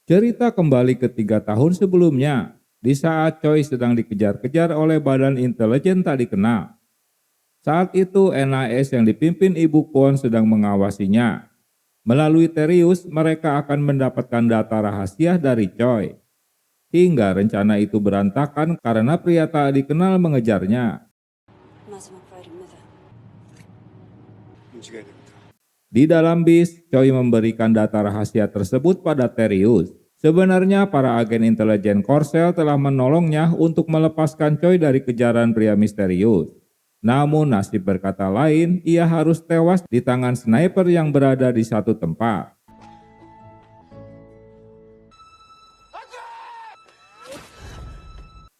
Cerita kembali ke 3 tahun sebelumnya, di saat Choi sedang dikejar-kejar oleh badan intelijen tak dikenal. Saat itu NIS yang dipimpin Ibu Kwon sedang mengawasinya. Melalui Terius, mereka akan mendapatkan data rahasia dari Choi. Hingga rencana itu berantakan karena pria tak dikenal mengejarnya. 마지막 파일입니다. 움직여야 됩니다. Di dalam bis, Choi memberikan data rahasia tersebut pada Terius. Sebenarnya para agen intelijen Korsel telah menolongnya untuk melepaskan Choi dari kejaran pria misterius. Namun nasib berkata lain, ia harus tewas di tangan sniper yang berada di satu tempat.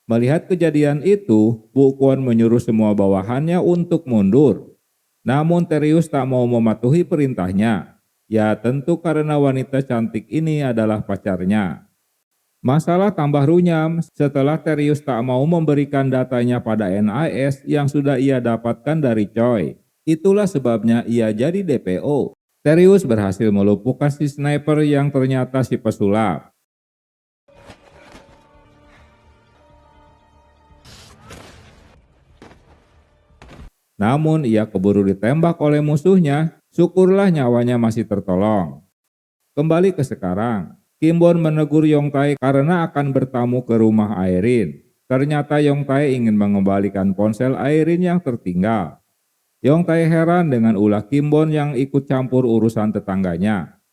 Melihat kejadian itu, Bu Kwon menyuruh semua bawahannya untuk mundur. Namun Terius tak mau mematuhi perintahnya. Ya tentu karena wanita cantik ini adalah pacarnya. Masalah tambah runyam setelah Terius tak mau memberikan datanya pada NIS yang sudah ia dapatkan dari Choi. Itulah sebabnya ia jadi DPO. Terius berhasil melumpuhkan si sniper yang ternyata si pesulap. Namun ia keburu ditembak oleh musuhnya, syukurlah nyawanya masih tertolong. Kembali ke sekarang, Kim Bon menegur Yong Tae karena akan bertamu ke rumah Airin. Ternyata Yong Tae ingin mengembalikan ponsel Airin yang tertinggal. Yong Tae heran dengan ulah Kim Bon yang ikut campur urusan tetangganya.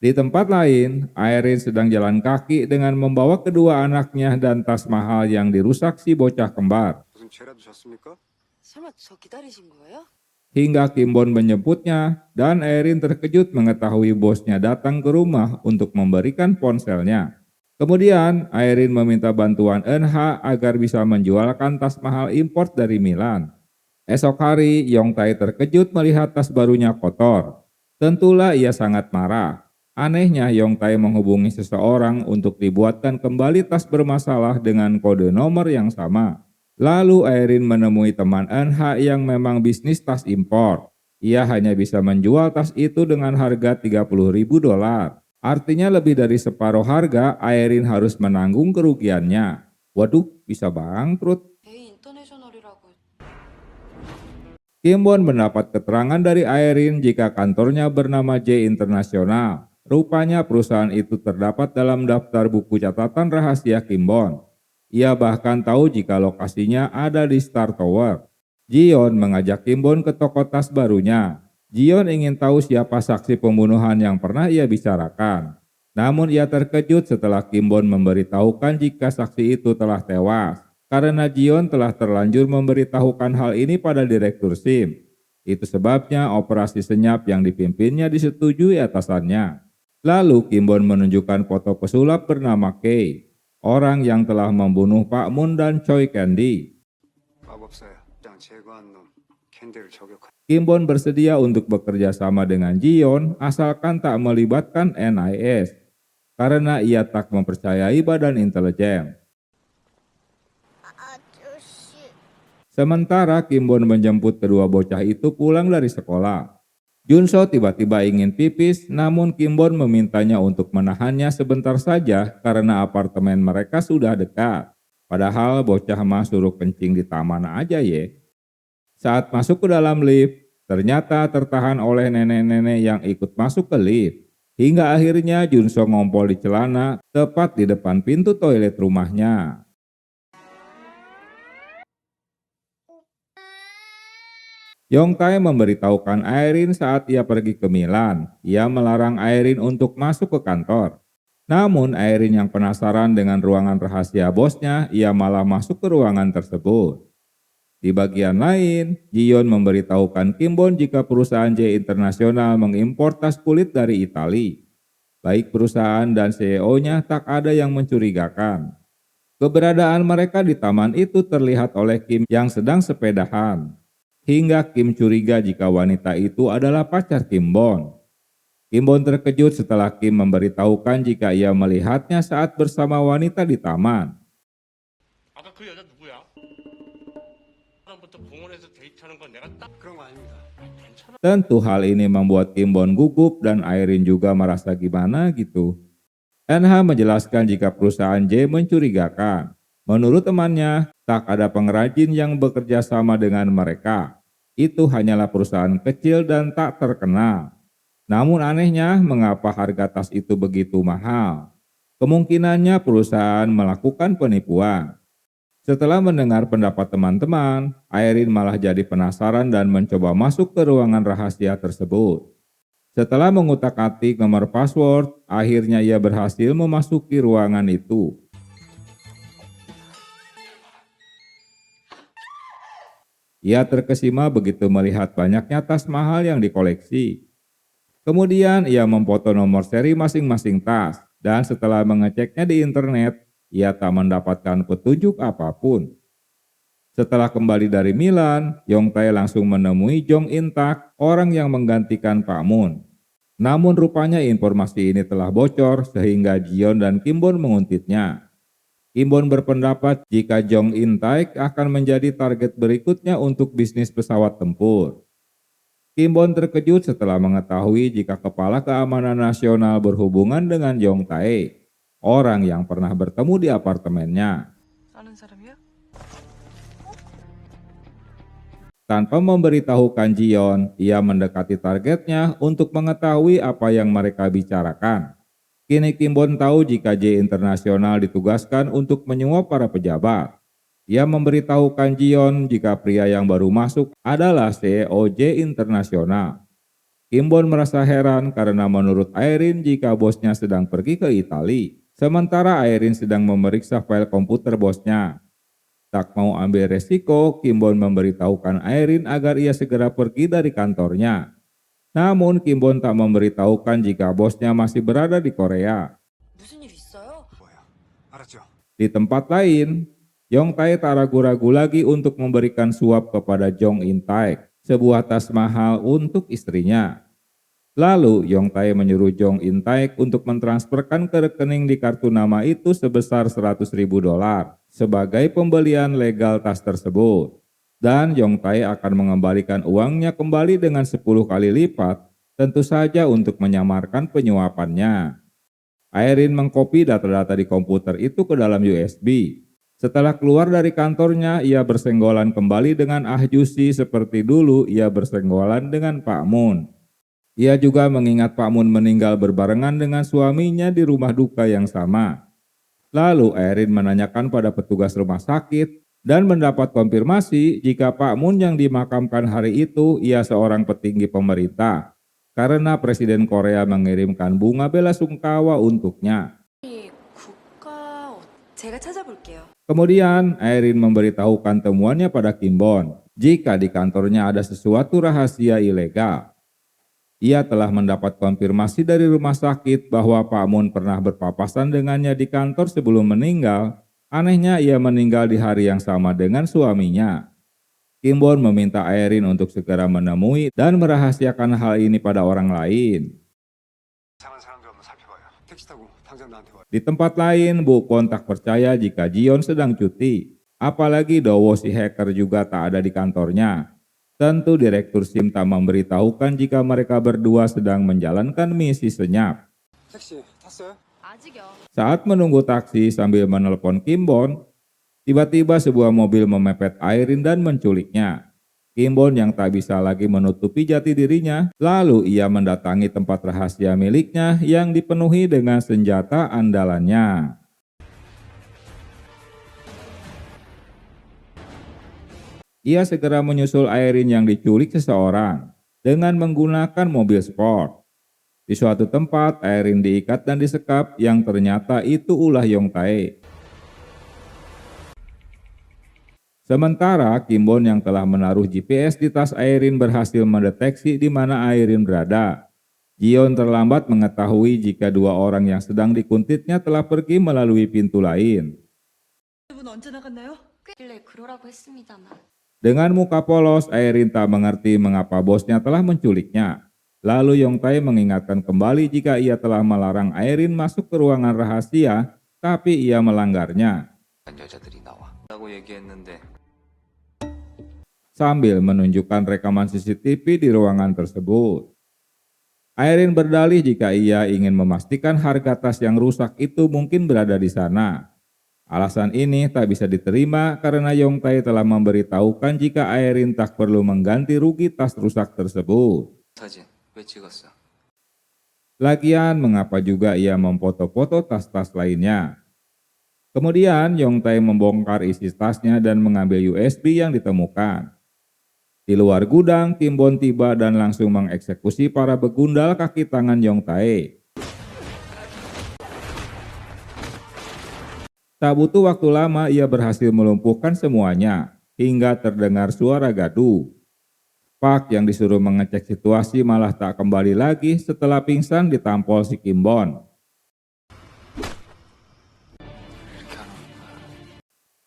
Di tempat lain, Airin sedang jalan kaki dengan membawa kedua anaknya dan tas mahal yang dirusak si bocah kembar. 무슨 죄라도 졌습니까? 설마 저 기다리신 거예요? Hingga Kim Bon menjemputnya dan Airin terkejut mengetahui bosnya datang ke rumah untuk memberikan ponselnya. Kemudian Airin meminta bantuan NH agar bisa menjualkan tas mahal impor dari Milan. Esok hari Yong Tae terkejut melihat tas barunya kotor. Tentulah ia sangat marah. Anehnya Yong Tae menghubungi seseorang untuk dibuatkan kembali tas bermasalah dengan kode nomor yang sama. Lalu Airin menemui teman NH yang memang bisnis tas impor. Ia hanya bisa menjual tas itu dengan harga $30.000. Artinya lebih dari separuh harga Airin harus menanggung kerugiannya. Waduh, bisa bangkrut. A 인터내셔널이라고. Kim Bon mendapat keterangan dari Airin jika kantornya bernama J International. Rupanya perusahaan itu terdapat dalam daftar buku catatan rahasia Kim Bon. Ia bahkan tahu jika lokasinya ada di Star Tower. Jion mengajak Kim Bon ke toko tas barunya. Jion ingin tahu siapa saksi pembunuhan yang pernah ia bicarakan. Namun ia terkejut setelah Kim Bon memberitahukan jika saksi itu telah tewas. Karena Jion telah terlanjur memberitahukan hal ini pada direktur SIM. Itu sebabnya operasi senyap yang dipimpinnya disetujui atasannya. Lalu Kim Bon menunjukkan foto pesulap bernama Kay. Orang yang telah membunuh Pak Moon dan Choi Candy. 마법사야. 장 제거한 놈 캔디를 저격한. Kim Bon bersedia untuk bekerja sama dengan Jion asalkan tak melibatkan NIS. Karena ia tak mempercayai badan intelijen. Sementara Kim Bon menjemput kedua bocah itu pulang dari sekolah. Junso tiba-tiba ingin pipis, namun Kim Bon memintanya untuk menahannya sebentar saja karena apartemen mereka sudah dekat. Padahal bocah mah suruh kencing di taman aja ye. Saat masuk ke dalam lift, ternyata tertahan oleh nenek-nenek yang ikut masuk ke lift. Hingga akhirnya Junso ngompol di celana tepat di depan pintu toilet rumahnya. Yong Tae memberitahukan Airin saat ia pergi ke Milan. Ia melarang Airin untuk masuk ke kantor. Namun Airin yang penasaran dengan ruangan rahasia bosnya, ia malah masuk ke ruangan tersebut. Di bagian lain, Jion memberitahukan Kim Bon jika perusahaan J International mengimpor tas kulit dari Italia. Baik perusahaan dan CEO-nya tak ada yang mencurigakan. Keberadaan mereka di taman itu terlihat oleh Kim yang sedang sepedahan. Hingga Kim curiga jika wanita itu adalah pacar Kim Bon. Kim Bon terkejut setelah Kim memberitahukan jika ia melihatnya saat bersama wanita di taman. 아까 그 여자 누구야? 사람부터 공원에서 데이트하는 건 내가 딱 그런 거 아닙니다. 괜찮아. Tentu hal ini membuat Kim Bon gugup dan Airin juga merasa gimana gitu. NH menjelaskan jika perusahaan J mencurigakan. Menurut temannya, tak ada pengrajin yang bekerja sama dengan mereka. Itu hanyalah perusahaan kecil dan tak terkenal. Namun anehnya, mengapa harga tas itu begitu mahal? Kemungkinannya perusahaan melakukan penipuan. Setelah mendengar pendapat teman-teman, Airin malah jadi penasaran dan mencoba masuk ke ruangan rahasia tersebut. Setelah mengutak-atik nomor password, akhirnya ia berhasil memasuki ruangan itu. Ia terkesima begitu melihat banyaknya tas mahal yang dikoleksi. Kemudian ia memfoto nomor seri masing-masing tas, dan setelah mengeceknya di internet, ia tak mendapatkan petunjuk apapun. Setelah kembali dari Milan, Yongtae langsung menemui Jong In-tak, orang yang menggantikan Pak Moon. Namun rupanya informasi ini telah bocor sehingga Jion dan Kimbon menguntitnya. Kimbon berpendapat jika Jong In-taek akan menjadi target berikutnya untuk bisnis pesawat tempur. Kimbon terkejut setelah mengetahui jika Kepala Keamanan Nasional berhubungan dengan Yongtae, orang yang pernah bertemu di apartemennya. 아는 사람이야? Tanpa memberitahukan Jion, ia mendekati targetnya untuk mengetahui apa yang mereka bicarakan. Kini Kimbon tahu jika J Internasional ditugaskan untuk menyuap para pejabat. Ia memberitahukan Jion jika pria yang baru masuk adalah CEO J Internasional. Kimbon merasa heran karena menurut Airin jika bosnya sedang pergi ke Italia, sementara Airin sedang memeriksa file komputer bosnya. Tak mau ambil resiko, Kimbon memberitahukan Airin agar ia segera pergi dari kantornya. Namun Kimbon tak memberitahukan jika bosnya masih berada di Korea. 무슨 일 있어요? 뭐야? 알았죠? Di tempat lain, Yongtae tak ragu-ragu lagi untuk memberikan suap kepada Jong In-taek, sebuah tas mahal untuk istrinya. Lalu Yongtae menyuruh Jong In-taek untuk mentransferkan ke rekening di kartu nama itu sebesar $100.000 sebagai pembelian legal tas tersebut. Dan Yongtae akan mengembalikan uangnya kembali dengan 10 kali lipat, tentu saja untuk menyamarkan penyuapannya. Airin mengkopi data-data di komputer itu ke dalam USB. Setelah keluar dari kantornya, ia bersenggolan kembali dengan Ah Jusi seperti dulu ia bersenggolan dengan Pak Moon. Ia juga mengingat Pak Moon meninggal berbarengan dengan suaminya di rumah duka yang sama. Lalu Airin menanyakan pada petugas rumah sakit dan mendapat konfirmasi jika Pak Moon yang dimakamkan hari itu ia seorang petinggi pemerintah karena Presiden Korea mengirimkan bunga bela sungkawa untuknya. 이 국가 제가 찾아볼게요. Kemudian Airin memberitahukan temuannya pada Kimbon jika di kantornya ada sesuatu rahasia ilegal. Ia telah mendapat konfirmasi dari rumah sakit bahwa Pak Moon pernah berpapasan dengannya di kantor sebelum meninggal. Anehnya ia meninggal di hari yang sama dengan suaminya. Kimbon meminta Airin untuk segera menemui dan merahasiakan hal ini pada orang lain. 이상한 사람들 한번 살펴봐요. 택시 타고 당장 나한테 와. Di tempat lain, Bu Kwon tak percaya jika Jion sedang cuti. Apalagi Dowo si hacker juga tak ada di kantornya. Tentu Direktur SIM tak memberitahukan jika mereka berdua sedang menjalankan misi senyap. 택시 탔어요? 아직요. Saat menunggu taksi sambil menelpon Kimbon, tiba-tiba sebuah mobil memepet Airin dan menculiknya. Kimbon yang tak bisa lagi menutupi jati dirinya, lalu ia mendatangi tempat rahasia miliknya yang dipenuhi dengan senjata andalannya. Ia segera menyusul Airin yang diculik seseorang dengan menggunakan mobil sport. Di suatu tempat, Airin diikat dan disekap yang ternyata itu ulah Yongtae. Sementara Kimbon yang telah menaruh GPS di tas Airin berhasil mendeteksi di mana Airin berada. Jion terlambat mengetahui jika dua orang yang sedang dikuntitnya telah pergi melalui pintu lain. 분 언제 나갔나요? 길래 그러라고 했습니다만 Dengan muka polos, Airin tak mengerti mengapa bosnya telah menculiknya. Lalu Yongtae mengingatkan kembali jika ia telah melarang Airin masuk ke ruangan rahasia, tapi ia melanggarnya. 여자들이 나와 라고 얘기했는데 Sambil menunjukkan rekaman CCTV di ruangan tersebut. Airin berdalih jika ia ingin memastikan harga tas yang rusak itu mungkin berada di sana. Alasan ini tak bisa diterima karena Yongtae telah memberitahukan jika Airin tak perlu mengganti rugi tas rusak tersebut. 사진 왜 찍었어? Lagian mengapa juga ia memfoto-foto tas-tas lainnya? Kemudian Yongtae membongkar isi tasnya dan mengambil USB yang ditemukan. Di luar gudang, Kim Bon tiba dan langsung mengeksekusi para begundal kaki tangan Yongtae. Tak butuh waktu lama ia berhasil melumpuhkan semuanya, hingga terdengar suara gaduh. Park yang disuruh mengecek situasi malah tak kembali lagi setelah pingsan ditampol si Kim Bon.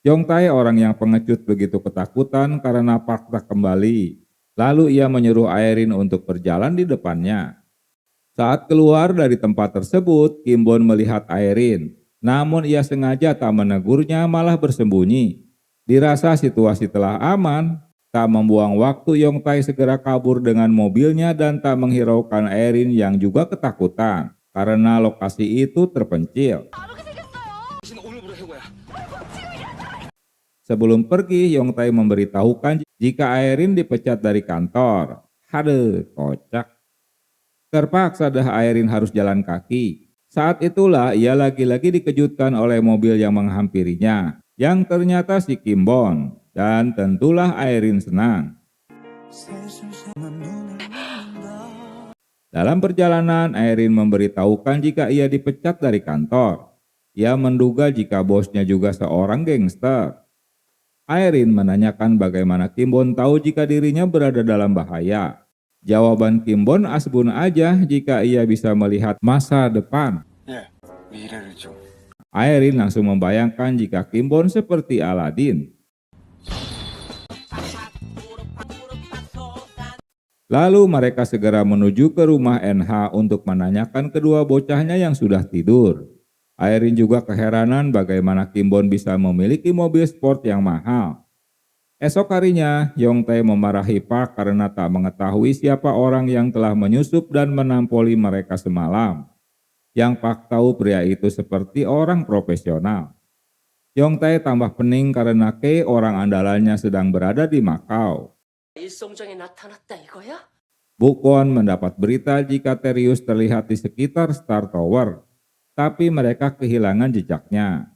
Yongtae orang yang pengecut begitu ketakutan karena Park tak kembali. Lalu ia menyuruh Airin untuk berjalan di depannya. Saat keluar dari tempat tersebut, Kim Bon melihat Airin. Namun ia sengaja tak menegurnya, malah bersembunyi. Dirasa situasi telah aman, tak membuang waktu Yongtae segera kabur dengan mobilnya dan tak menghiraukan Airin yang juga ketakutan karena lokasi itu terpencil. Sebelum pergi, Yongtae memberitahukan jika Airin dipecat dari kantor. Haduh, kocak. Terpaksa dah Airin harus jalan kaki. Saat itulah ia lagi-lagi dikejutkan oleh mobil yang menghampirinya, yang ternyata si Kim Bon, dan tentulah Airin senang. Dalam perjalanan, Airin memberitahukan jika ia dipecat dari kantor. Ia menduga jika bosnya juga seorang gangster. Airin menanyakan bagaimana Kim Bon tahu jika dirinya berada dalam bahaya. Jawaban Kim Bon asbun aja jika ia bisa melihat masa depan. 예, 미래를 좀. Airin langsung membayangkan jika Kim Bon seperti Aladin. Lalu mereka segera menuju ke rumah NH untuk menanyakan kedua bocahnya yang sudah tidur. Airin juga keheranan bagaimana Kim Bon bisa memiliki mobil sport yang mahal. Esok harinya, Yongtae memarahi Park karena tak mengetahui siapa orang yang telah menyusup dan menampoli mereka semalam. Yang Park tahu pria itu seperti orang profesional. Yongtae tambah pening karena Kei, orang andalannya, sedang berada di Macau. 일송정에 나타났다 이거야? Bu Kwon mendapat berita jika Terius terlihat di sekitar Star Tower. Tapi mereka kehilangan jejaknya.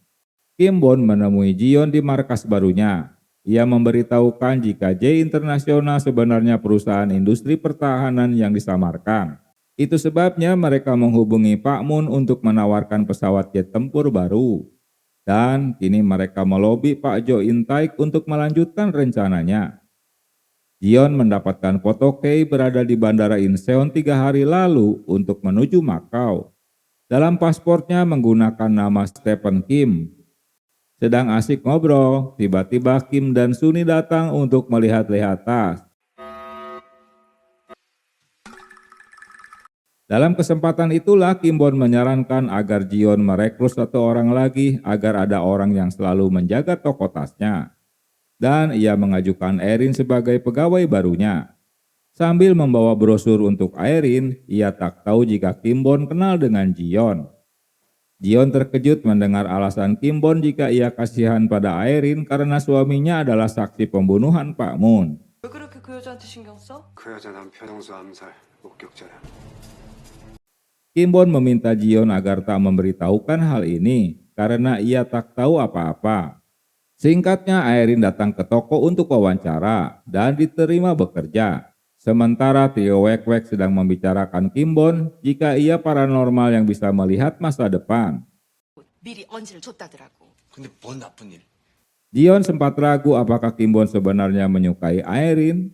Kim Bon menemui Jion di markas barunya. Ia memberitahukan jika J International sebenarnya perusahaan industri pertahanan yang disamarkan. Itu sebabnya mereka menghubungi Pak Moon untuk menawarkan pesawat jet tempur baru. Dan kini mereka melobi Pak Jo In Taik untuk melanjutkan rencananya. Jion mendapatkan foto Kei berada di Bandara Incheon 3 hari lalu untuk menuju Macau. Dalam pasportnya menggunakan nama Stephen Kim. Sedang asik ngobrol, tiba-tiba Kim dan Suni datang untuk melihat-lihat tas. Dalam kesempatan itulah Kim Bon menyarankan agar Jion merekrut 1 orang lagi agar ada orang yang selalu menjaga toko tasnya. Dan ia mengajukan Airin sebagai pegawai barunya. Sambil membawa brosur untuk Airin, ia tak tahu jika Kim Bon kenal dengan Jion. Jion terkejut mendengar alasan Kim Bon jika ia kasihan pada Airin karena suaminya adalah saksi pembunuhan Pak Moon. 왜 그렇게 그 여자한테 신경 써? 그 여자 남편 형수 암살 목격자야. Kim Bon meminta Jion agar tak memberitahukan hal ini karena ia tak tahu apa-apa. Singkatnya, Airin datang ke toko untuk wawancara dan diterima bekerja. Sementara Tio Wek Wek sedang membicarakan Kim Bon jika ia paranormal yang bisa melihat masa depan. 미리 언지를 줬다더라고. 근데 뭔 나쁜 일? Jion sempat ragu apakah Kim Bon sebenarnya menyukai Airin.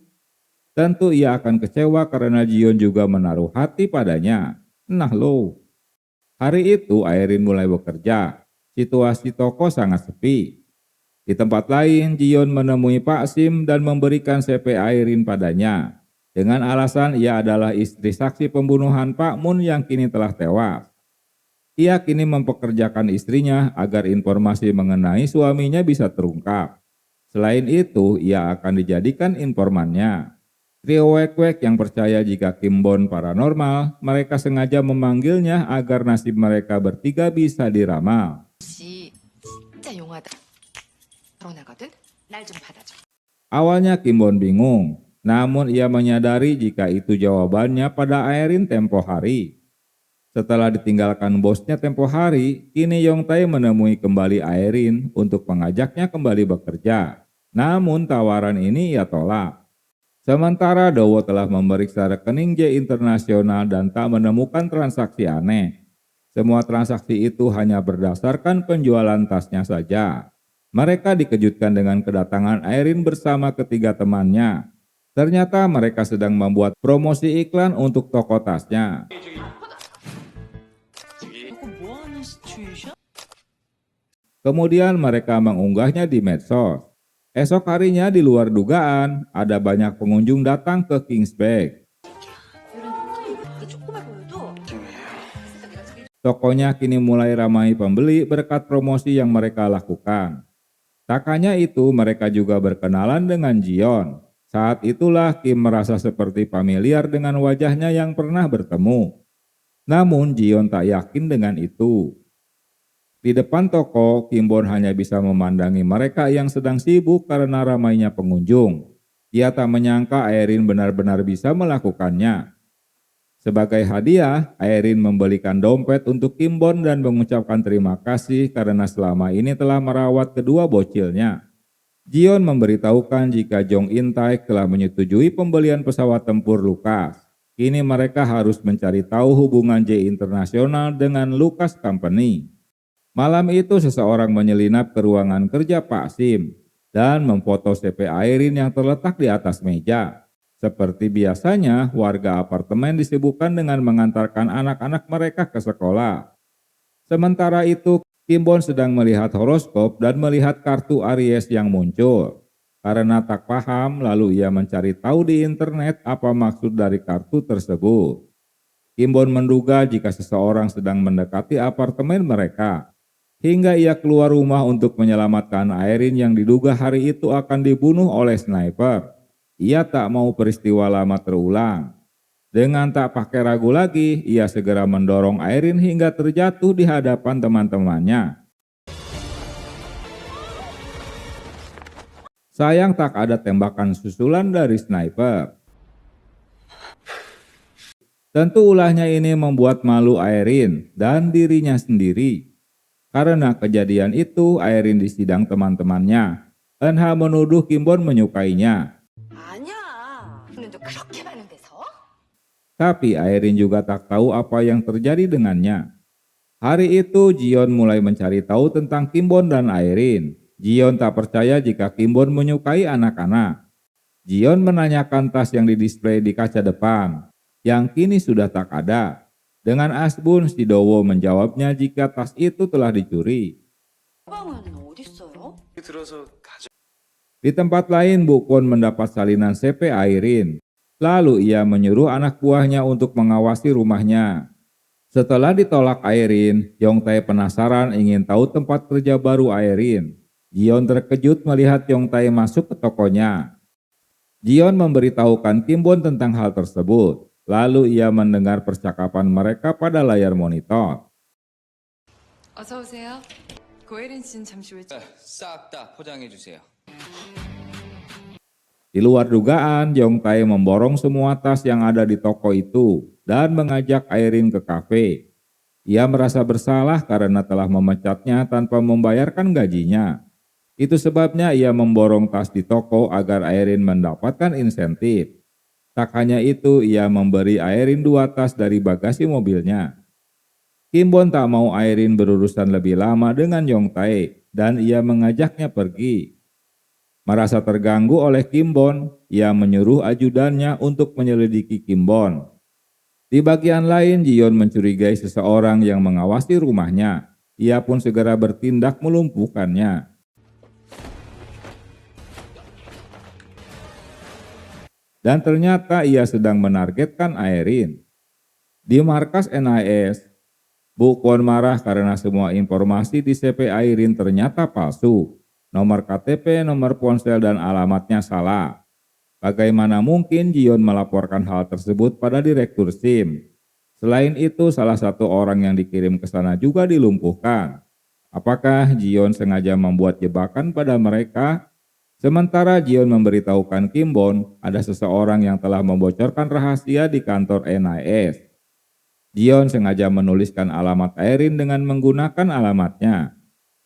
Tentu ia akan kecewa karena Jion juga menaruh hati padanya. Nah lo. Hari itu Airin mulai bekerja. Situasi toko sangat sepi. Di tempat lain, Jion menemui Pak Sim dan memberikan CP Airin padanya. Dengan alasan ia adalah istri saksi pembunuhan Pak Moon yang kini telah tewas. Ia kini mempekerjakan istrinya agar informasi mengenai suaminya bisa terungkap. Selain itu, ia akan dijadikan informannya. Trio Wek-Wek yang percaya jika Kim Bon paranormal, mereka sengaja memanggilnya agar nasib mereka bertiga bisa diramal. 혹시 진짜 용하다. 결혼하거든? 날 좀 받아줘. Awalnya Kim Bon bingung, namun ia menyadari jika itu jawabannya pada Aerin tempo hari. Setelah ditinggalkan bosnya tempo hari, kini Yongtae menemui kembali Aerin untuk mengajaknya kembali bekerja. Namun tawaran ini ia tolak. Sementara Dowo telah memeriksa rekening J Internasional dan tak menemukan transaksi aneh. Semua transaksi itu hanya berdasarkan penjualan tasnya saja. Mereka dikejutkan dengan kedatangan Aerin bersama ketiga temannya. Ternyata mereka sedang membuat promosi iklan untuk toko tasnya. 이거 뭐 하는 시츄에이션? Kemudian mereka mengunggahnya di medsos. Esok harinya di luar dugaan, ada banyak pengunjung datang ke Kingsbag. 조그만 보여도 Tokonya kini mulai ramai pembeli berkat promosi yang mereka lakukan. Tak hanya itu, mereka juga berkenalan dengan Jion. Saat itulah Kim merasa seperti familiar dengan wajahnya yang pernah bertemu. Namun Jion tak yakin dengan itu. Di depan toko, Kim Bon hanya bisa memandangi mereka yang sedang sibuk karena ramainya pengunjung. Dia tak menyangka Aerin benar-benar bisa melakukannya. Sebagai hadiah, Aerin membelikan dompet untuk Kim Bon dan mengucapkan terima kasih karena selama ini telah merawat kedua bocilnya. Jion memberitahukan jika Jong In-taek telah menyetujui pembelian pesawat tempur Lucas. Kini mereka harus mencari tahu hubungan J Internasional dengan Lucas Company. Malam itu seseorang menyelinap ke ruangan kerja Pak Sim dan memfoto CP Aerin yang terletak di atas meja. Seperti biasanya, warga apartemen disibukkan dengan mengantarkan anak-anak mereka ke sekolah. Sementara itu, Kim Bon sedang melihat horoskop dan melihat kartu Aries yang muncul. Karena tak paham, lalu ia mencari tahu di internet apa maksud dari kartu tersebut. Kim Bon menduga jika seseorang sedang mendekati apartemen mereka. Hingga ia keluar rumah untuk menyelamatkan Aerin yang diduga hari itu akan dibunuh oleh sniper. Ia tak mau peristiwa lama terulang. Dengan tak pakai ragu lagi, ia segera mendorong Aerin hingga terjatuh di hadapan teman-temannya. Sayang tak ada tembakan susulan dari sniper. Tentu ulahnya ini membuat malu Aerin dan dirinya sendiri. Karena kejadian itu, Aerin disidang teman-temannya. NH menuduh Kim Bon menyukainya. 아니야. 눈도 그렇게 많은 데서? Tapi Aerin juga tak tahu apa yang terjadi dengannya. Hari itu Jion mulai mencari tahu tentang Kim Bon dan Aerin. Jion tak percaya jika Kim Bon menyukai anak-anak. Jion menanyakan tas yang didisplay di kaca depan, yang kini sudah tak ada. Dengan asbun, si Dowo menjawabnya jika tas itu telah dicuri. 가방은 어딨어요? Di tempat lain, Bu Kwon mendapat salinan CP Aerin. Lalu ia menyuruh anak buahnya untuk mengawasi rumahnya. Setelah ditolak Aerin, Yongtae penasaran ingin tahu tempat kerja baru Aerin. Jion terkejut melihat Yongtae masuk ke tokonya. Jion memberitahukan Kim Bon tentang hal tersebut. Lalu ia mendengar percakapan mereka pada layar monitor. 어서 오세요. 고혜린 씨는 잠시 외출. 싹 다 포장해 주세요. Di luar dugaan, Yongtae memborong semua tas yang ada di toko itu dan mengajak Aerin ke kafe. Ia merasa bersalah karena telah memecatnya tanpa membayarkan gajinya. Itu sebabnya ia memborong tas di toko agar Aerin mendapatkan insentif. Tak hanya itu, ia memberi Aerin 2 tas dari bagasi mobilnya. Kim Bon tak mau Aerin berurusan lebih lama dengan Yongtae dan ia mengajaknya pergi. Merasa terganggu oleh Kim Bon, ia menyuruh ajudannya untuk menyelidiki Kim Bon. Di bagian lain, Jion mencurigai seseorang yang mengawasi rumahnya. Ia pun segera bertindak melumpuhkannya. Dan ternyata ia sedang menargetkan Aerin. Di markas NIS, Bu Kwon marah karena semua informasi di CP Aerin ternyata palsu. Nomor KTP, nomor ponsel, dan alamatnya salah. Bagaimana mungkin Jion melaporkan hal tersebut pada Direktur SIM? Selain itu, salah satu orang yang dikirim ke sana juga dilumpuhkan. Apakah Jion sengaja membuat jebakan pada mereka? Sementara Jion memberitahukan Kimbon ada seseorang yang telah membocorkan rahasia di kantor NIS. Jion sengaja menuliskan alamat Airin dengan menggunakan alamatnya.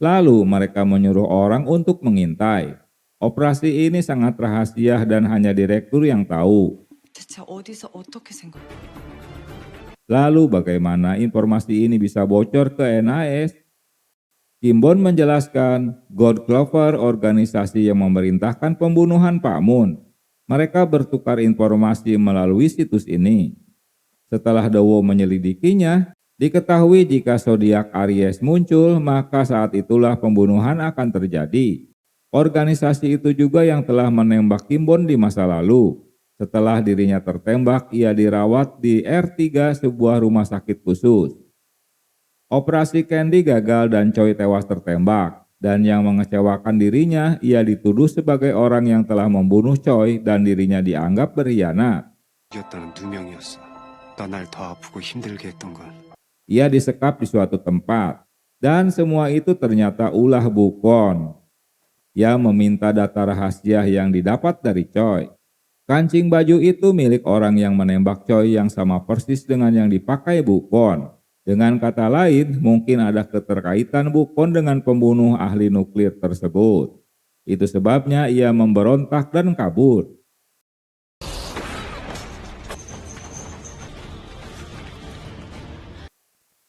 Lalu mereka menyuruh orang untuk mengintai. Operasi ini sangat rahasia dan hanya direktur yang tahu. 대체 어디서 어떻게 생각? Lalu bagaimana informasi ini bisa bocor ke NIS? Kimbon menjelaskan, God Clover organisasi yang memerintahkan pembunuhan Pak Moon. Mereka bertukar informasi melalui situs ini. Setelah Dowo menyelidikinya, diketahui jika zodiak Aries muncul, maka saat itulah pembunuhan akan terjadi. Organisasi itu juga yang telah menembak Kimbon di masa lalu. Setelah dirinya tertembak, ia dirawat di R3 sebuah rumah sakit khusus. Operasi Candy gagal dan Choi tewas tertembak. Dan yang mengecewakan dirinya, ia dituduh sebagai orang yang telah membunuh Choi dan dirinya dianggap berkhianat. 이겼다는 누명이었어. 너 날 더 아프고 힘들게 했던 건 Ia disekap di suatu tempat. Dan semua itu ternyata ulah Bukon. Ia meminta data rahasia yang didapat dari Choi. Kancing baju itu milik orang yang menembak Choi yang sama persis dengan yang dipakai Bukon. Dengan kata lain, mungkin ada keterkaitan Bukon dengan pembunuh ahli nuklir tersebut. Itu sebabnya ia memberontak dan kabur.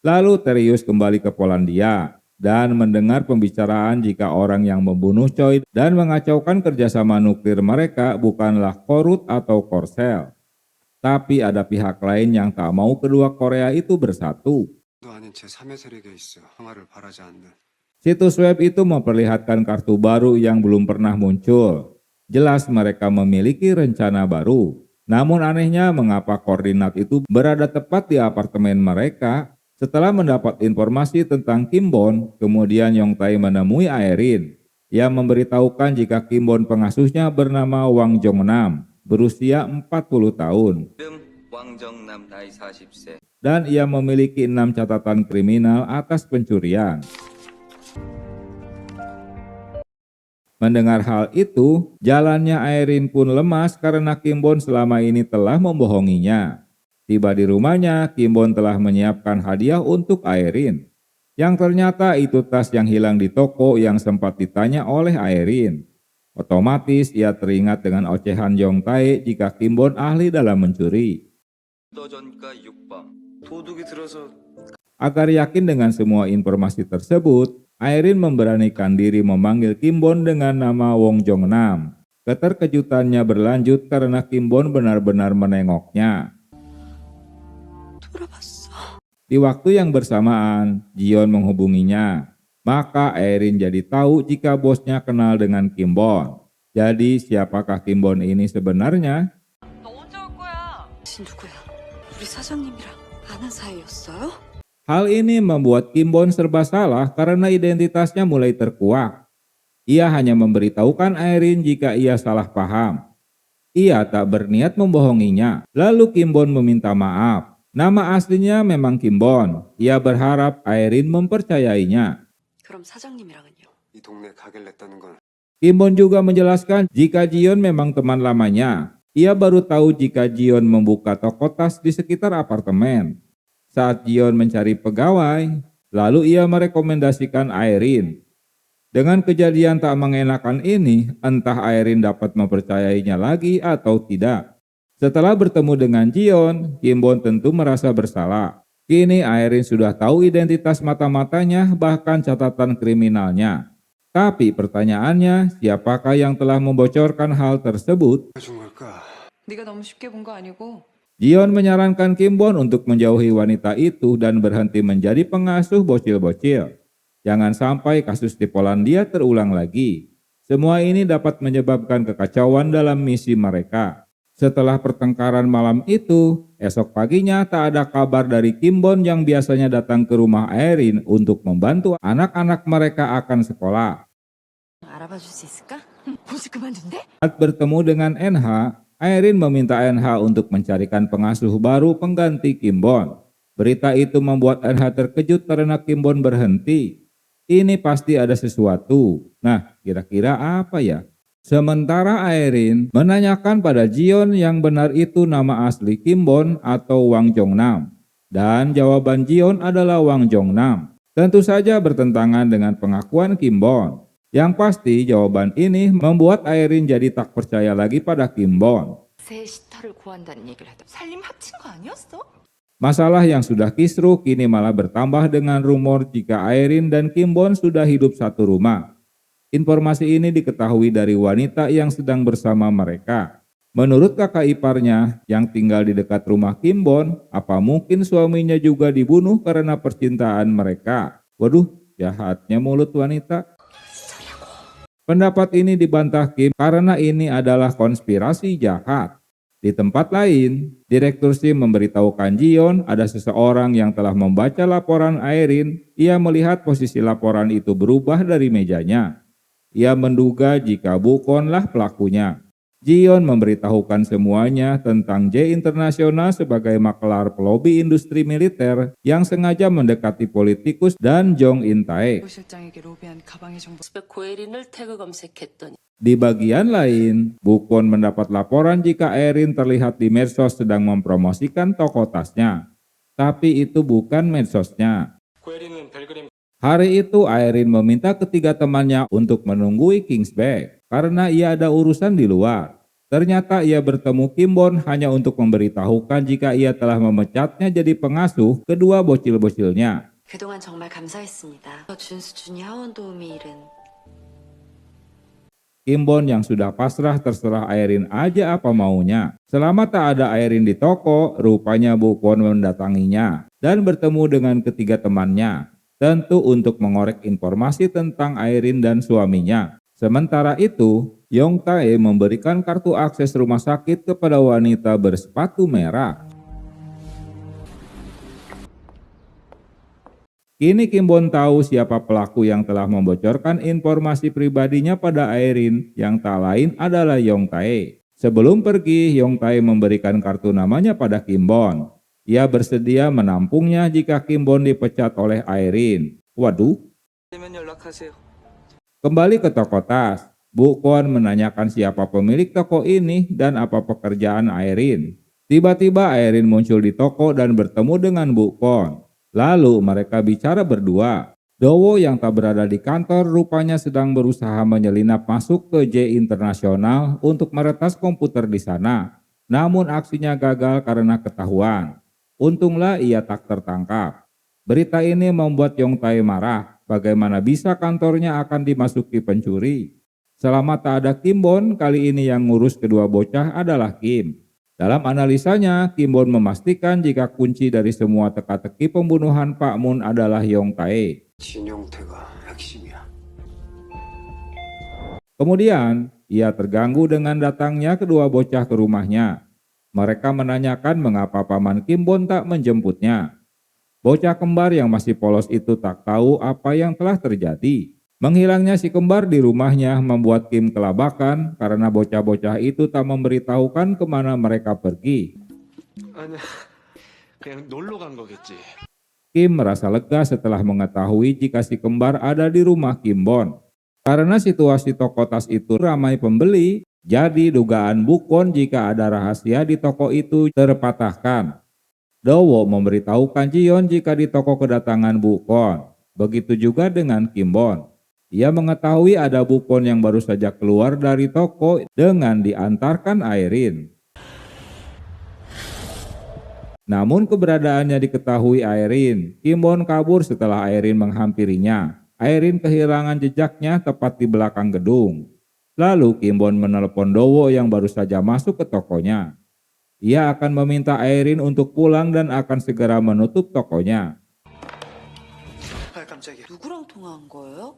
Lalu Terius kembali ke Polandia dan mendengar pembicaraan jika orang yang membunuh Choi dan mengacaukan kerjasama nuklir mereka bukanlah Korut atau Korsel. Tapi ada pihak lain yang tak mau kedua Korea itu bersatu. 너 아닌 제3의 세력에 있어. 평화를 바라지 않는. Situs web itu memperlihatkan kartu baru yang belum pernah muncul. Jelas mereka memiliki rencana baru. Namun anehnya mengapa koordinat itu berada tepat di apartemen mereka? Setelah mendapat informasi tentang Kimbon, kemudian Yongtae menemui Aerin. Ia memberitahukan jika Kimbon pengasuhnya bernama Wang Jongnam, berusia 40 tahun. 이름 왕정남 나이 40세. Dan ia memiliki 6 catatan kriminal atas pencurian. Mendengar hal itu, jalannya Aerin pun lemas karena Kimbon selama ini telah membohonginya. Tiba di rumahnya, Kimbon telah menyiapkan hadiah untuk Aerin. Yang ternyata itu tas yang hilang di toko yang sempat ditanya oleh Aerin. Otomatis ia teringat dengan ocehan Yongtae jika Kimbon ahli dalam mencuri. 도전가 6번. 도둑이 들어서 Agar yakin dengan semua informasi tersebut, Aerin memberanikan diri memanggil Kimbon dengan nama Wong Jongnam. Keterkejutannya berlanjut karena Kimbon benar-benar menengoknya. Di waktu yang bersamaan, Jion menghubunginya. Maka Aerin jadi tahu jika bosnya kenal dengan Kimbon. Jadi siapakah Kimbon ini sebenarnya? 너 언제 올 거야? 씨 누구야? 우리 사장님이랑 아는 사이였어요? Hal ini membuat Kimbon serba salah karena identitasnya mulai terkuak. Ia hanya memberitahukan Aerin jika ia salah paham. Ia tak berniat membohonginya. Lalu Kimbon meminta maaf. Nama aslinya memang Kimbon. Ia berharap Aerin mempercayainya. 그럼 사장님이랑은요? 이 동네 가게를 냈다는 건 Kimbon juga menjelaskan jika Jion memang teman lamanya. Ia baru tahu jika Jion membuka toko tas di sekitar apartemen. Saat Jion mencari pegawai, lalu ia merekomendasikan Aerin. Dengan kejadian tak mengenakan ini, entah Aerin dapat mempercayainya lagi atau tidak. Setelah bertemu dengan Jion, Kimbon tentu merasa bersalah. Kini Aerin sudah tahu identitas mata-matanya bahkan catatan kriminalnya. Tapi pertanyaannya, siapakah yang telah membocorkan hal tersebut? 해준 걸까? 네가 너무 쉽게 본 거 아니고 Jion menyarankan Kimbon untuk menjauhi wanita itu dan berhenti menjadi pengasuh bocil-bocil. Jangan sampai kasus di Polandia terulang lagi. Semua ini dapat menyebabkan kekacauan dalam misi mereka. Setelah pertengkaran malam itu, esok paginya tak ada kabar dari Kimbon yang biasanya datang ke rumah Aerin untuk membantu anak-anak mereka akan sekolah. 알아봐 줄 수 있을까? 고시 그만둔대? Saat bertemu dengan NH, Airin meminta NH untuk mencarikan pengasuh baru pengganti Kimbon. Berita itu membuat NH terkejut karena Kimbon berhenti. Ini pasti ada sesuatu. Nah, kira-kira apa ya? Sementara Airin menanyakan pada Jion yang benar itu nama asli Kimbon atau Wang Jongnam. Dan jawaban Jion adalah Wang Jongnam. Tentu saja bertentangan dengan pengakuan Kimbon. Yang pasti jawaban ini membuat Airin jadi tak percaya lagi pada Kimbon. 새 시터를 구한다는 얘기를 하다. 살림 합친 거 아니었어? Masalah yang sudah kisruh kini malah bertambah dengan rumor jika Airin dan Kimbon sudah hidup satu rumah. Informasi ini diketahui dari wanita yang sedang bersama mereka. Menurut kakak iparnya yang tinggal di dekat rumah Kimbon, apa mungkin suaminya juga dibunuh karena percintaan mereka? Waduh, jahatnya mulut wanita. Pendapat ini dibantah Kim karena ini adalah konspirasi jahat. Di tempat lain, Direktur SIM memberitahukan Jion ada seseorang yang telah membaca laporan Airin. Ia melihat posisi laporan itu berubah dari mejanya. Ia menduga jika Bukonlah pelakunya. Jion memberitahukan semuanya tentang J Internasional sebagai maklar pelobi industri militer yang sengaja mendekati politikus dan Jong In-tae. 실장에게 로비한 가방의 정보. 집에 고혜린을 태그 검색했더니 Di bagian lain, Bukon mendapat laporan jika Airin terlihat di medsos sedang mempromosikan toko tasnya. Tapi itu bukan medsosnya. 고혜리는 벨그램 Hari itu Airin meminta ketiga temannya untuk menunggui Kingsback karena ia ada urusan di luar. Ternyata ia bertemu Kimbon hanya untuk memberitahukan jika ia telah memecatnya jadi pengasuh kedua bocil-bocilnya. 그동안 정말 감사했습니다. 준수 준이 하원 도우미 일은 Kimbon yang sudah pasrah terserah Airin aja apa maunya. Selama tak ada Airin di toko, rupanya Bukon mendatanginya dan bertemu dengan ketiga temannya. Tentu untuk mengorek informasi tentang Airin dan suaminya. Sementara itu, Yong-tae memberikan kartu akses rumah sakit kepada wanita bersepatu merah. Kini Kimbon tahu siapa pelaku yang telah membocorkan informasi pribadinya pada Airin yang tak lain adalah Yong-tae. Sebelum pergi, Yong-tae memberikan kartu namanya pada Kimbon. Ia bersedia menampungnya jika Kimbon dipecat oleh Airin. Waduh. 되면 연락하세요. Kembali ke toko tas, Bukon menanyakan siapa pemilik toko ini dan apa pekerjaan Airin. Tiba-tiba Airin muncul di toko dan bertemu dengan Bukon. Lalu mereka bicara berdua. Dowo yang tak berada di kantor rupanya sedang berusaha menyelinap masuk ke J Internasional untuk meretas komputer di sana. Namun aksinya gagal karena ketahuan. Untunglah ia tak tertangkap. Berita ini membuat Yong-tae marah. Bagaimana bisa kantornya akan dimasuki pencuri? Selama tak ada Kimbon, kali ini yang ngurus kedua bocah adalah Kim. Dalam analisanya, Kimbon memastikan jika kunci dari semua teka-teki pembunuhan Pak Moon adalah Yong-tae. 진용태가 핵심이야. Kemudian, ia terganggu dengan datangnya kedua bocah ke rumahnya. Mereka menanyakan mengapa Paman Kimbon tak menjemputnya. Bocah kembar yang masih polos itu tak tahu apa yang telah terjadi. Menghilangnya si kembar di rumahnya membuat Kim kelabakan karena bocah-bocah itu tak memberitahukan kemana mereka pergi. 아니야 그냥 놀러 간 거겠지. Kim merasa lega setelah mengetahui jika si kembar ada di rumah Kimbon. Karena situasi toko tas itu ramai pembeli, jadi dugaan Bukon jika ada rahasia di toko itu terpatahkan. Dowo memberitahukan Jion jika di toko kedatangan Bukon. Begitu juga dengan Kimbon. Ia mengetahui ada Bukon yang baru saja keluar dari toko dengan diantarkan Airin. Namun keberadaannya diketahui Airin. Kimbon kabur setelah Airin menghampirinya. Airin kehilangan jejaknya tepat di belakang gedung. Lalu Kimbon menelepon Dowo yang baru saja masuk ke tokonya. Ia akan meminta Airin untuk pulang dan akan segera menutup tokonya. 아 깜짝이야. 누구랑 통화한 거예요?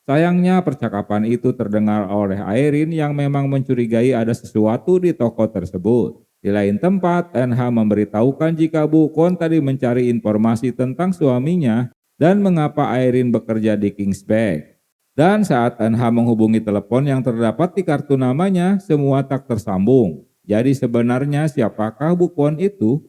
Sayangnya percakapan itu terdengar oleh Airin yang memang mencurigai ada sesuatu di toko tersebut. Di lain tempat, NH memberitahukan jika Bukon tadi mencari informasi tentang suaminya dan mengapa Airin bekerja di Kingsback. Dan saat NH menghubungi telepon yang terdapat di kartu namanya, semua tak tersambung. Jadi sebenarnya siapakah Bu Kwon itu?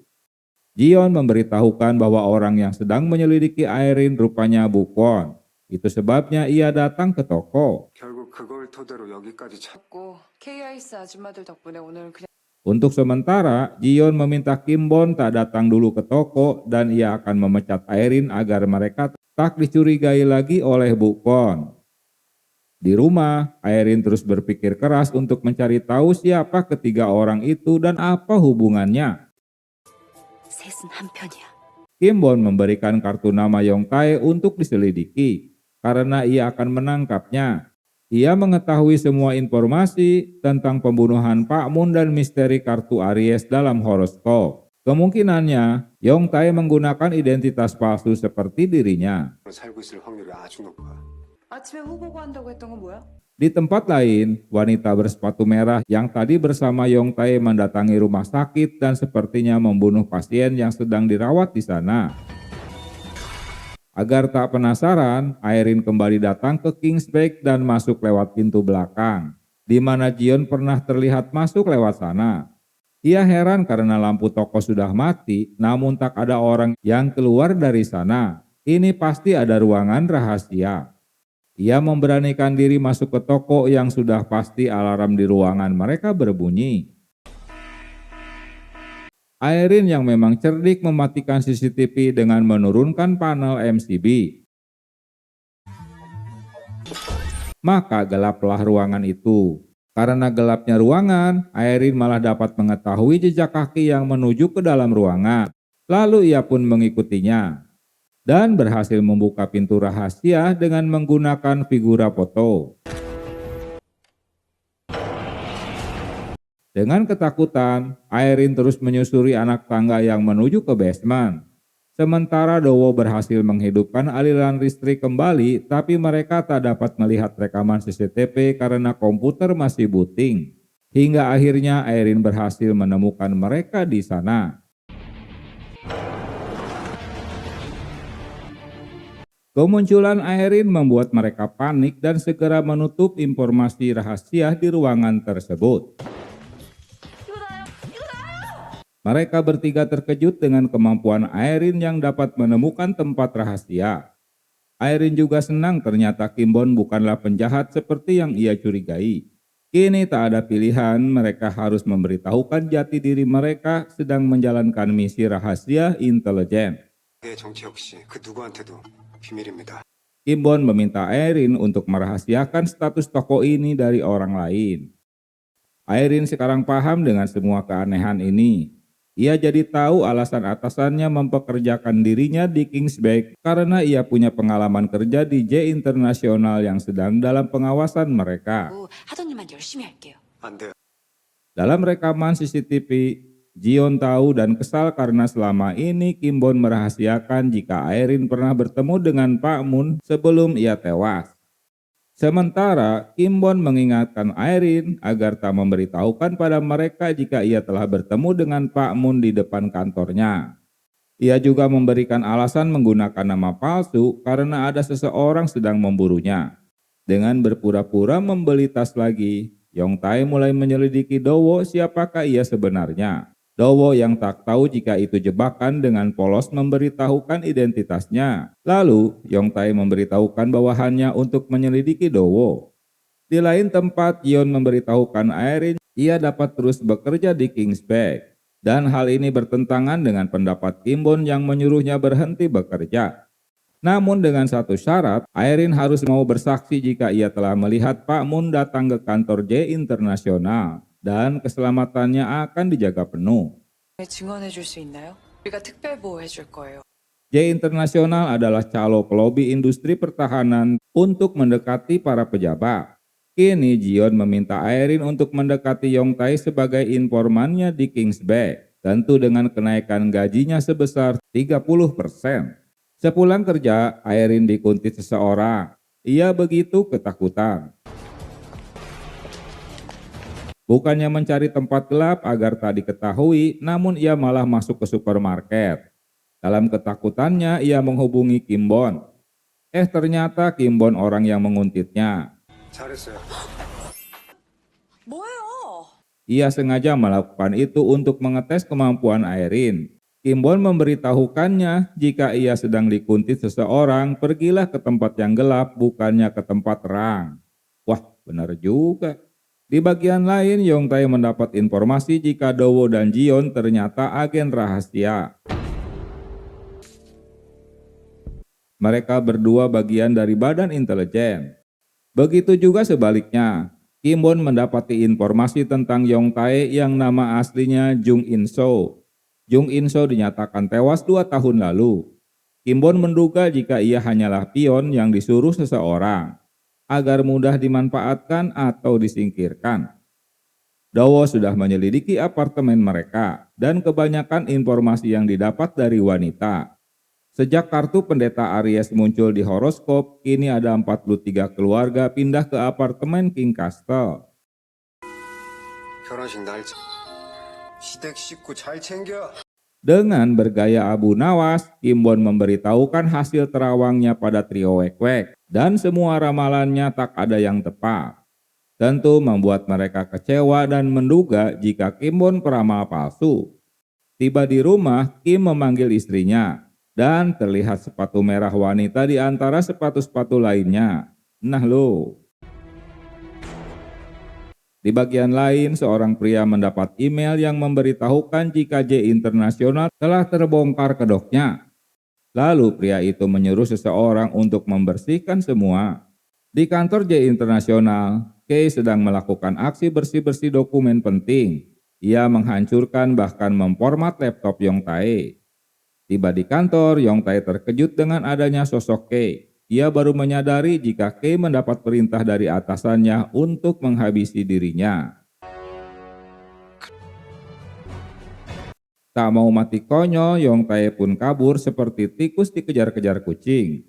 Jion memberitahukan bahwa orang yang sedang menyelidiki Irene rupanya Bu Kwon. Itu sebabnya ia datang ke toko. 결국 그걸 토대로 여기까지 고 KIS 아줌마들 덕분에 오늘은 그냥 Untuk sementara, Jion meminta Kim Bon tak datang dulu ke toko dan ia akan memecat Irene agar mereka tak dicurigai lagi oleh Bu Kwon. Di rumah, Irene terus berpikir keras untuk mencari tahu siapa ketiga orang itu dan apa hubungannya. 셋은 한편이야. Kim Bon memberikan kartu nama Yong Tae untuk diselidiki karena ia akan menangkapnya. Ia mengetahui semua informasi tentang pembunuhan Pak Moon dan misteri kartu Aries dalam horoskop. Kemungkinannya Yong Tae menggunakan identitas palsu seperti dirinya. 살고 있을 확률이 아주 높아. 아침에 후 보고 한다고 했던 건 뭐야? Di tempat lain, wanita bersepatu merah yang tadi bersama Yong Tae mendatangi rumah sakit dan sepertinya membunuh pasien yang sedang dirawat di sana. Agar tak penasaran, Irene kembali datang ke Kingsback dan masuk lewat pintu belakang, di mana Jion pernah terlihat masuk lewat sana. Ia heran karena lampu toko sudah mati, namun tak ada orang yang keluar dari sana. Ini pasti ada ruangan rahasia. Ia memberanikan diri masuk ke toko yang sudah pasti alarm di ruangan mereka berbunyi. Irene yang memang cerdik mematikan CCTV dengan menurunkan panel MCB. Maka gelaplah ruangan itu. Karena gelapnya ruangan, Irene malah dapat mengetahui jejak kaki yang menuju ke dalam ruangan. Lalu ia pun mengikutinya dan berhasil membuka pintu rahasia dengan menggunakan figura foto. Dengan ketakutan, Irene terus menyusuri anak tangga yang menuju ke basement. Sementara Dowo berhasil menghidupkan aliran listrik kembali, tapi mereka tak dapat melihat rekaman CCTV karena komputer masih booting. Hingga akhirnya Irene berhasil menemukan mereka di sana. Kemunculan Irene membuat mereka panik dan segera menutup informasi rahasia di ruangan tersebut. Mereka bertiga terkejut dengan kemampuan Irene yang dapat menemukan tempat rahasia. Irene juga senang ternyata Kim Bon bukanlah penjahat seperti yang ia curigai. Kini tak ada pilihan, mereka harus memberitahukan jati diri mereka sedang menjalankan misi rahasia intelijen. 내 정체 역시 그 누구한테도 비밀입니다. Kim Bon meminta Irene untuk merahasiakan status toko ini dari orang lain. Irene sekarang paham dengan semua keanehan ini. Ia jadi tahu alasan atasannya mempekerjakan dirinya di Kingsback karena ia punya pengalaman kerja di J International yang sedang dalam pengawasan mereka. 하던 일만 열심히 할게요. 안 돼요. Dalam rekaman CCTV, Jion tahu dan kesal karena selama ini Kim Bon merahasiakan jika Irene pernah bertemu dengan Pak Moon sebelum ia tewas. Sementara Kim Bon mengingatkan Irene agar tak memberitahukan pada mereka jika ia telah bertemu dengan Pak Moon di depan kantornya. Ia juga memberikan alasan menggunakan nama palsu karena ada seseorang sedang memburunya. Dengan berpura-pura membeli tas lagi, Yong Tae mulai menyelidiki Dowo siapakah ia sebenarnya. Dowo yang tak tahu jika itu jebakan dengan polos memberitahukan identitasnya. Lalu, Yong Tae memberitahukan bawahannya untuk menyelidiki Dowo. Di lain tempat, Yeon memberitahukan Irene ia dapat terus bekerja di Kingsback. Dan hal ini bertentangan dengan pendapat Kim Bon yang menyuruhnya berhenti bekerja. Namun dengan satu syarat, Irene harus mau bersaksi jika ia telah melihat Pak Moon datang ke kantor J International. Dan keselamatannya akan dijaga penuh. 증언해 줄 수 있나요? 우리가 특별 보호해 줄 거예요. J International adalah calo pelobi industri pertahanan untuk mendekati para pejabat. Kini Jion meminta Irene untuk mendekati Yong Tae sebagai informannya di Kingsback, tentu dengan kenaikan gajinya sebesar 30%. Sepulang kerja, Irene dikuntit seseorang. Ia begitu ketakutan. Bukannya mencari tempat gelap agar tak diketahui, namun ia malah masuk ke supermarket. Dalam ketakutannya, ia menghubungi Kim Bon. Ternyata Kimbon orang yang menguntitnya. 잘했어요. 뭐예요? Ia sengaja melakukan itu untuk mengetes kemampuan Aerin. Kimbon memberitahukannya jika ia sedang dikuntit seseorang, pergilah ke tempat yang gelap, bukannya ke tempat terang. Wah, benar juga. Di bagian lain, Yongtae mendapat informasi jika Dowo dan Jion ternyata agen rahasia. Mereka berdua bagian dari badan intelijen. Begitu juga sebaliknya, Kimbon mendapati informasi tentang Yongtae yang nama aslinya Jung In-so. Jung In-so dinyatakan tewas 2 tahun lalu. Kimbon menduga jika ia hanyalah pion yang disuruh seseorang agar mudah dimanfaatkan atau disingkirkan. Dowo sudah menyelidiki apartemen mereka dan kebanyakan informasi yang didapat dari wanita. Sejak kartu pendeta Aries muncul di horoskop, kini ada 43 keluarga pindah ke apartemen King Castle. 결혼식 날짜. 시댁 식구 잘 챙겨. Dengan bergaya Abu Nawas, Kimbon memberitahukan hasil terawangnya pada trio Wek-Wek dan semua ramalannya tak ada yang tepat. Tentu membuat mereka kecewa dan menduga jika Kimbon peramal palsu. Tiba di rumah, Kim memanggil istrinya dan terlihat sepatu merah wanita di antara sepatu-sepatu lainnya. Nah lo. Di bagian lain, seorang pria mendapat email yang memberitahukan jika J Internasional telah terbongkar kedoknya. Lalu pria itu menyuruh seseorang untuk membersihkan semua. Di kantor J Internasional, Kei sedang melakukan aksi bersih-bersih dokumen penting. Ia menghancurkan bahkan memformat laptop Yongtae. Tiba di kantor, Yongtae terkejut dengan adanya sosok Kei. Ia baru menyadari jika Kei mendapat perintah dari atasannya untuk menghabisi dirinya. Tak mau mati konyol, Yongtae pun kabur seperti tikus dikejar-kejar kucing.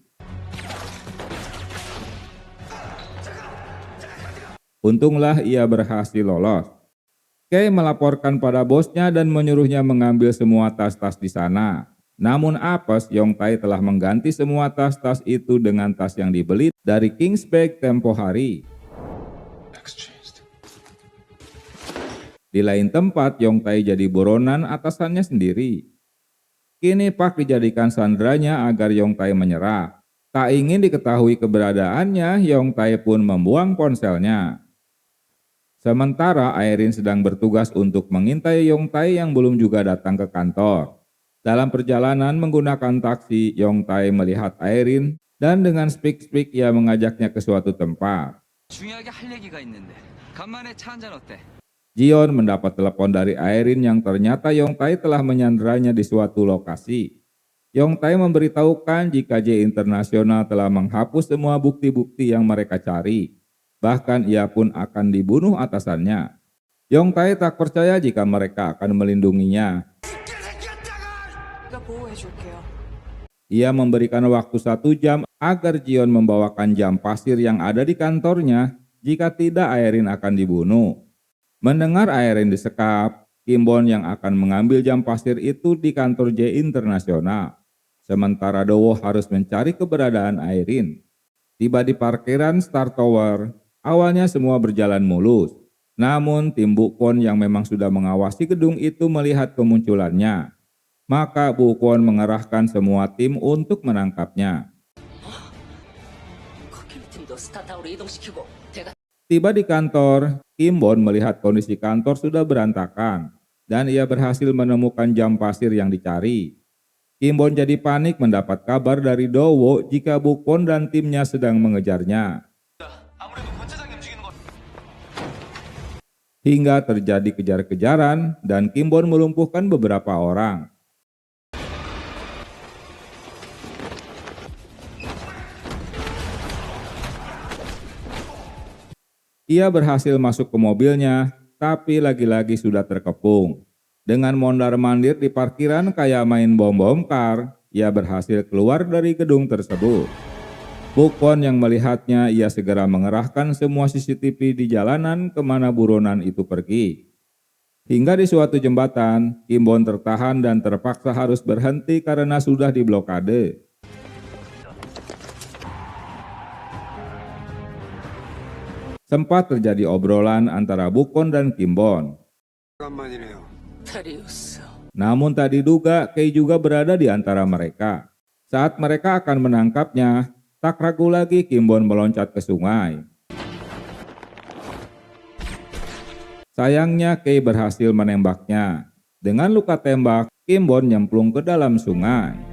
Untunglah ia berhasil lolos. Kei melaporkan pada bosnya dan menyuruhnya mengambil semua tas-tas di sana. Namun apes, Yongtae telah mengganti semua tas-tas itu dengan tas yang dibeli dari Kingsbag tempo hari. Di lain tempat, Yongtae jadi buronan atasannya sendiri. Kini Park dijadikan sandranya agar Yongtae menyerah. Tak ingin diketahui keberadaannya, Yongtae pun membuang ponselnya. Sementara Aerin sedang bertugas untuk mengintai Yongtae yang belum juga datang ke kantor. Dalam perjalanan menggunakan taksi, Yongtae melihat Aerin dan dengan speak-speak ia mengajaknya ke suatu tempat. Jion mendapat telepon dari Aerin yang ternyata Yongtae telah menyanderanya di suatu lokasi. Yongtae memberitahukan jika J Internasional telah menghapus semua bukti-bukti yang mereka cari. Bahkan ia pun akan dibunuh atasannya. Yongtae tak percaya jika mereka akan melindunginya. Ia memberikan waktu 1 jam agar Jion membawakan jam pasir yang ada di kantornya, jika tidak Aerin akan dibunuh. Mendengar Aerin disekap, Kimbon yang akan mengambil jam pasir itu di kantor J Internasional. Sementara Dowo harus mencari keberadaan Aerin. Tiba di parkiran Star Tower, awalnya semua berjalan mulus. Namun tim Bukwon yang memang sudah mengawasi gedung itu melihat kemunculannya. Maka Bukwon mengerahkan semua tim untuk menangkapnya. Tiba di kantor, Kimbon melihat kondisi kantor sudah berantakan dan ia berhasil menemukan jam pasir yang dicari. Kimbon jadi panik mendapat kabar dari Dowo jika Bukwon dan timnya sedang mengejarnya. Hingga terjadi kejar-kejaran dan Kimbon melumpuhkan beberapa orang. Ia berhasil masuk ke mobilnya, tapi lagi-lagi sudah terkepung. Dengan mondar-mandir di parkiran kayak main bom-bom kar, ia berhasil keluar dari gedung tersebut. Bukwon yang melihatnya, ia segera mengerahkan semua CCTV di jalanan kemana buronan itu pergi. Hingga di suatu jembatan, Kimbon tertahan dan terpaksa harus berhenti karena sudah diblokade. Sempat terjadi obrolan antara Bukon dan Kimbon. 오랜만이네요. 다리우스. Namun tak diduga Kei juga berada di antara mereka. Saat mereka akan menangkapnya, tak ragu lagi Kimbon meloncat ke sungai. Sayangnya Kei berhasil menembaknya. Dengan luka tembak, Kimbon nyemplung ke dalam sungai.